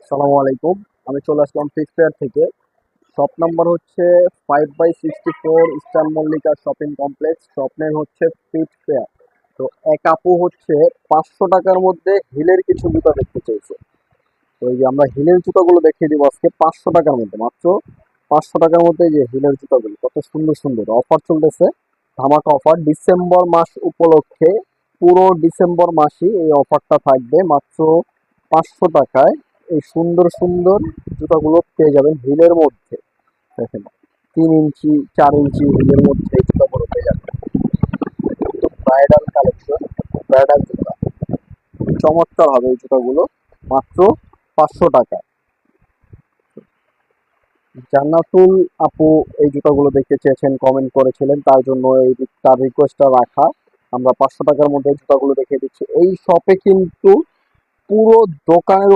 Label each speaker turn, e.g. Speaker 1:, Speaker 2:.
Speaker 1: সালামু আলাইকুম। আমি চলে আসলাম ফিক্স ফেয়ার থেকে। শপ নাম্বার হচ্ছে 5/64 eastern Mallika shopping complex. Shop name হচ্ছে ফিট ফেয়ার। তো এক আপু হচ্ছে 500 টাকার মধ্যে হিলের কিছু জুতা দেখতে চেয়েছে। তো এই যে আমরা হিলের জুতাগুলো দেখিয়ে দিব আজকে 500 টাকার মধ্যে, মাত্র 500 টাকার মধ্যে। এই যে হিলের জুতাগুলো কত সুন্দর সুন্দর, অফার চলতেছে, ধামাকা অফার ডিসেম্বর মাস উপলক্ষে। পুরো ডিসেম্বর মাসই এই অফারটা থাকবে। মাত্র 500 টাকায় এই সুন্দর সুন্দর জুতাগুলো পেয়ে যাবেন হিলের মধ্যে। দেখেন, 3 ইঞ্চি 4 ইঞ্চি হিলের মধ্যে এই জুতাগুলো পেয়ে যাবেন। ব্রাইডাল কালেকশন, ব্রাইডাল জুতা, চমৎকার হবে এই জুতাগুলো মাত্র 500 টাকা। জান্নাতুল আপু এই জুতাগুলো দেখতে চেয়েছেন, কমেন্ট করেছিলেন, তার জন্য তার রিকোয়েস্টটা রাখা। আমরা 500 টাকার মধ্যে এই জুতাগুলো দেখিয়ে দিচ্ছি। এই শপে কিন্তু পুরো দোকানের